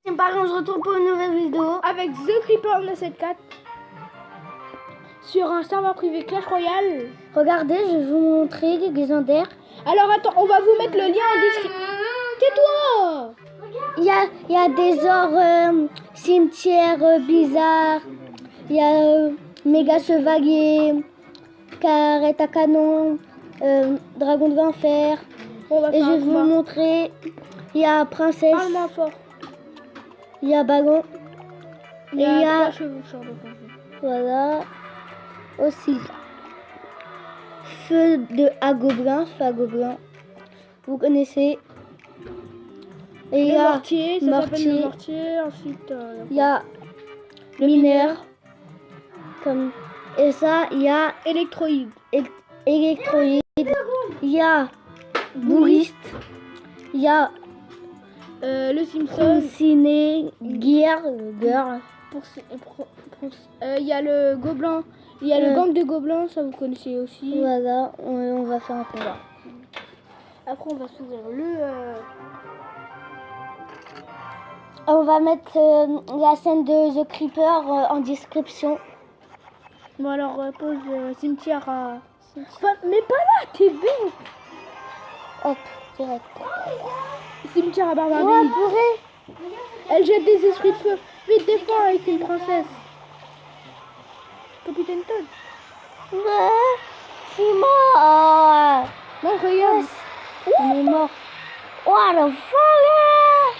C'est pareil, on se retrouve pour une nouvelle vidéo avec The Creeper 974 sur un serveur privé Clash Royale. Regardez, je vais vous montrer les légendaires. Alors attends, on va vous mettre le lien en description. Tais-toi! Il y a des ors cimetières bizarres. Il y a méga chevalier, carrette à canon, dragon de l'enfer. On va Et faire je un vais vous combat. montrer. Il y a princesse, Parle-moi fort. il y a ballon. Il y Et il y a a- trois chevaucheurs de conjure. Voilà. Aussi. Feu de à gobelin, feu à gobelin. Vous connaissez. Et il y Le a mortier, ça s'appelle le mortier. mortier. Ensuite, Il y a le mineur. Comme... Et ça, il y a électroïde. électroïde. Il y a bourriste. Il y a Le Simpson. ciné, girl. Il y a le gobelin. Il y a le gang de gobelins, ça vous connaissez aussi. Voilà, on va faire un combat. Après, on va s'ouvrir On va mettre la scène de The Creeper en description. Bon, alors, pose cimetière à. Enfin, mais pas là, t'es bête! Hop, direct. Cimetière à Barbare. Ouais, purée. Elle jette des esprits de feu. Vite, défends avec une princesse. Capitaine Todd. Ouais, c'est mort. Non, regarde. On est mort. What the fuck?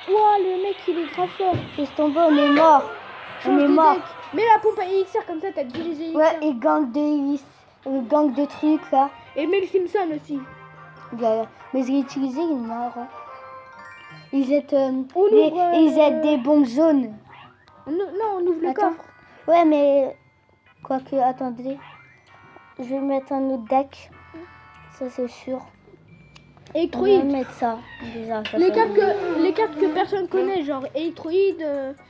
Ouah, le mec, il est grave fort. Laisse tomber, on est mort. On Change est de mort. deck. Mets la pompe à élixir comme ça, t'as dirigé élixir. Ouais, et gang de trucs là. Et mets le Simpson aussi. Mais je l'ai utilisé, il est marrant. Ils aident, On ouvre, ils aident des bombes jaunes. Non, on ouvre le Attends. coffre. Ouais, mais quoique, attendez. Je vais mettre un autre deck. Ça, c'est sûr. On va Électroïde. mettre ça. Déjà, ça, Les ça cartes que personne connaît, genre Électroïde,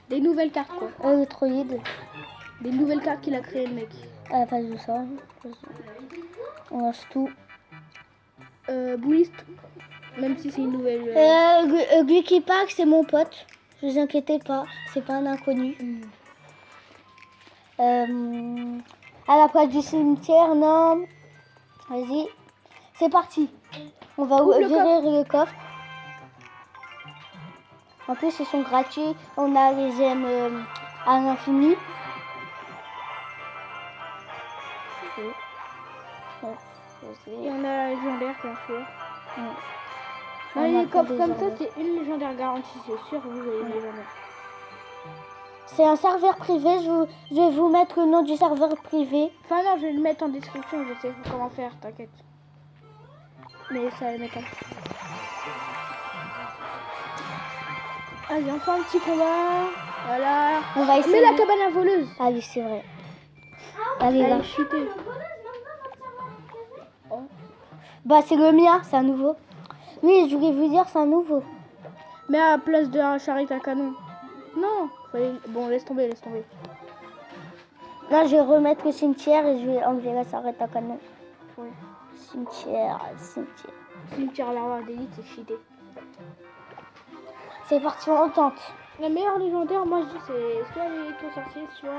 des nouvelles cartes quoi. Électroïde. Des nouvelles cartes qu'il a créé le mec. Ah, pas de ça. On lance tout. Bouliste, même si c'est une nouvelle. Glucky Park, c'est mon pote. Ne vous inquiétez pas, c'est pas un inconnu. À la place du cimetière, non. Vas-y, c'est parti. On va Ouvre le ouvrir le coffre. En plus, ils sont gratuits. On a les gemmes à l'infini. Et on a la légendaire bien sûr. On Dans a les pas coffres des comme ça, légendaires. c'est une légendaire garantie, c'est sûr, vous avez une légendaire. C'est un serveur privé. Je vais vous mettre le nom du serveur privé. Enfin non, je vais le mettre en description, je sais comment faire, t'inquiète. Mais ça va le mettre en... Allez, on fait un petit combat. Voilà. On va essayer. Mais la cabane à voleuse. Ah oui, c'est vrai. Allez, Elle là. est cheatée. Bah, c'est le mien, c'est un nouveau. Oui, je voulais vous dire, c'est un nouveau. Mais à la place de un charrette à canon. Non. Bon, laisse tomber, laisse tomber. Là, je vais remettre le cimetière et je vais enlever la sarrette à canon. Ouais. Cimetière. Cimetière à l'arbre d'élite, c'est cheaté. C'est parti, on tente. La meilleure légendaire, moi je dis, c'est soit les toits sorciers, soit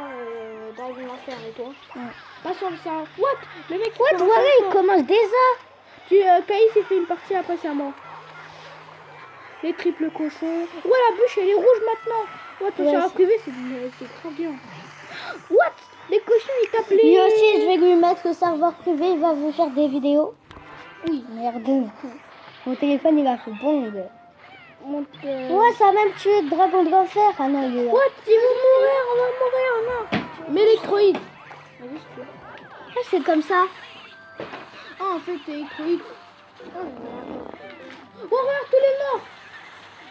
Dragon d'enfer et toi. Pas sur le serveur. What? Le mec qui Ouais, commence voilà, avec il toi. commence déjà. Caïs il fait une partie, après c'est à moi. Les triples cochons. Ouais, la bûche elle est rouge maintenant. Ouais, ton Ouais, serveur c'est- privé c'est trop bien. What? Les cochons ils tapent les... Lui aussi, je vais lui mettre le serveur privé, il va vous faire des vidéos. Oui. Merde. Mon téléphone, il a fait bong. Ouais, Ouais, ça a même tué le dragon de l'enfer. Ah non, il est là. what? Ils vont mourir, on va mourir, non. Mais l'électroïde. Vas-y, je peux. Ah, c'est comme ça. Ah, en fait, électroïde. Oh, regarde tous les morts.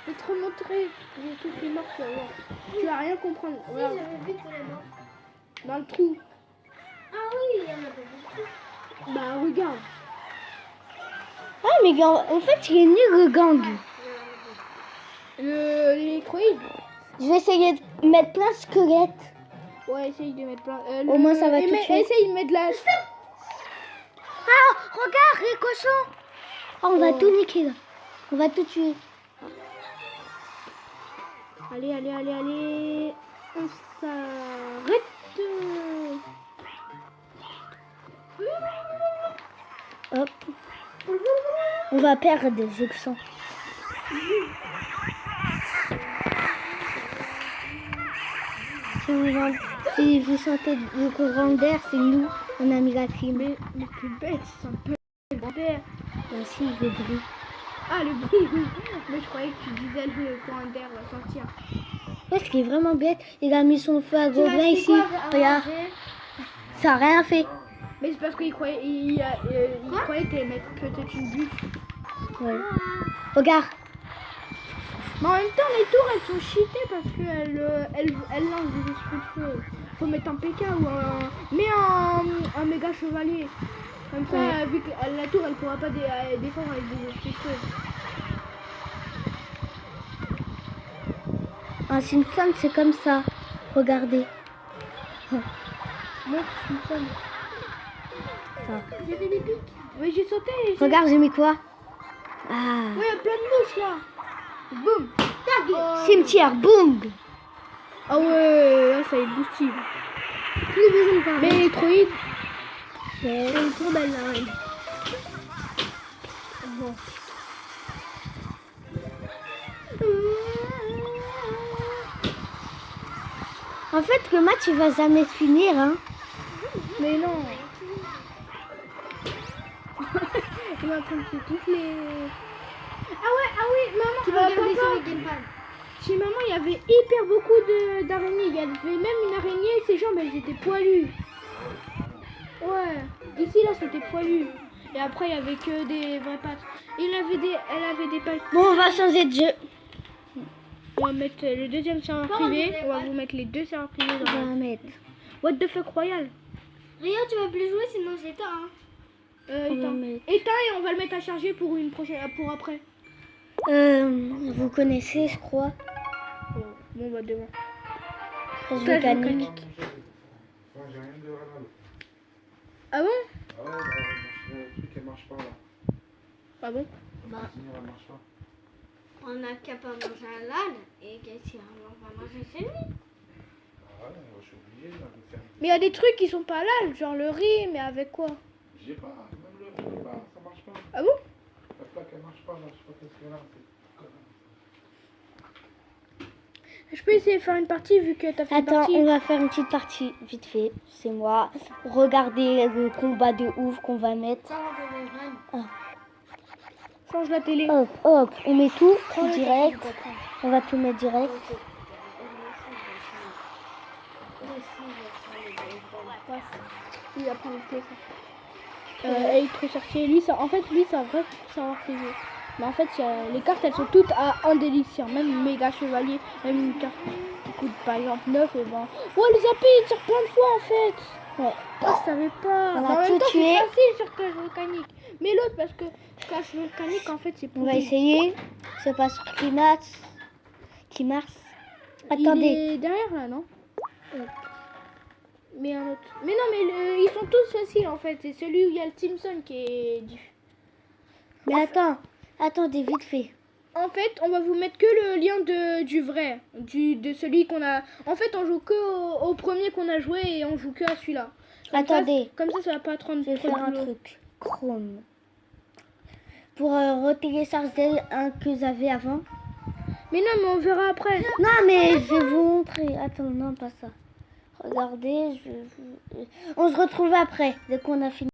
Je vais te remontrer. J'ai tous les morts, tu vas voir. Tu vas rien comprendre. Regarde. Dans le trou. Ah oui, il y en a pas beaucoup. Bah, regarde. Ah, mais en fait, il est nul le gang. L'électroïde. Je vais essayer de mettre plein de squelettes. Ouais, essaye de mettre plein. Au moins, ça va tout tuer. Essaye de mettre la. Ah, regarde les cochons. Oh, on va tout niquer là. On va tout tuer. Allez, allez, allez, allez. On s'arrête. Hop. On va perdre, je le sens. Si vous sentez le courant d'air, c'est nous. On a mis la clim. Mais plus bête, c'est un peu d'air. Aussi, le bruit. Ah, le bruit, oui. Mais je croyais que tu disais le courant d'air sortir. Ouais, ce qui est vraiment bête, il a mis son feu à gobelin ici. Regarde. Ça n'a rien fait. Mais c'est parce qu'il croyait, il croyait que t'allais mettre peut-être une bûche. Ouais. Regarde. Mais en même temps, les tours elles sont cheatées parce qu'elles lancent des esprits de feu. Faut mettre un PK ou un méga chevalier. Comme ça, Ouais. vu que la tour elle pourra pas défendre avec des esprits de feu. Un Simpson, c'est comme ça. Regardez. Moi, Simpson. Ça. Il y avait des pics. Mais j'ai sauté. Regarde, j'ai mis quoi? Ah. Ouais, il y a plein de mouches là. Boum. Cimetière, boum. Ah ouais, là ça est boosté. Plus besoin de parler. Mais les droïdes, Ouais. c'est trop belle la reine. Bon. En fait, le match, il va jamais se finir, hein. Mais non. Il est en train de s'étouffer. Ah oui, maman. Tu vas regarder papa, sur le gamepad. chez maman, il y avait hyper beaucoup d'araignées. Il y avait même une araignée, ses jambes, elles étaient poilues. Ouais. Ici, là, c'était poilu. Et après, il y avait que des vraies pattes. Elle avait des pattes. Bon, on va changer de jeu. On va mettre le deuxième serveur privé. On va vous mettre les deux serveurs privés On dans va la... mettre. What the fuck royal. Rio, tu vas plus jouer, sinon j'éteins. Hein. On va Éteins. mettre- Éteins et on va le mettre à charger pour une prochaine, pour après. Vous connaissez, je crois. Bon, on va demain. Phase Phase volcanique. J'ai rien de réel. Ah bon? Ah ouais, le truc elle marche pas là. Ah bon? Bah, Sinon elle marche pas. on a qu'à pas manger un lane et qu'est-ce qu'on va manger chez lui. Ah ouais, je suis obligé là, de faire. Mais il y a des trucs qui sont pas là, genre le riz, mais avec quoi? J'ai pas, même le riz, bah, ça marche pas. Ah bon? La plaque elle marche pas là, je sais pas qu'est-ce qu'elle a. Je peux essayer de faire une partie vu que t'as fait une Attends, partie. on va faire une petite partie, vite fait. C'est moi. Regardez le combat de ouf qu'on va mettre. Change la télé. Hop, hop, on met tout Prends le direct. téléphone. On va tout mettre direct. Il apprend le téléphone. Et il est trop sorcier. Lui, ça, en fait, lui, c'est un vrai savoir privé. Mais en fait, les cartes, elles sont toutes à un délicieux. Même une méga chevalier, même une carte qui coûte par exemple 9 et ben. Ouais, le zappé, il tire plein de fois en fait. Ouais. Ah, je savais pas. On a Mais en même tout temps, tué. c'est facile sur Clash Volcanique. Mais l'autre, parce que Clash Volcanique, en fait, c'est On va pourri. essayer. C'est pas sur Climax. Climax. Attendez. Il est derrière là, non? Mais un autre. Mais non, mais ils sont tous faciles en fait. C'est celui où il y a le Simpson qui est. Mais attends. Attendez, vite fait. En fait, on va vous mettre que le lien du vrai. De celui qu'on a. En fait, on joue que au premier qu'on a joué et on joue que à celui-là. Attendez. Comme ça va pas prendre Je vais trop de faire un boulot. truc. Chrome. Pour retélécharger un que j'avais avant. Mais non, mais on verra après. Non, mais je vais vous montrer. Attends, non, pas ça. Regardez, on se retrouve après, dès qu'on a fini.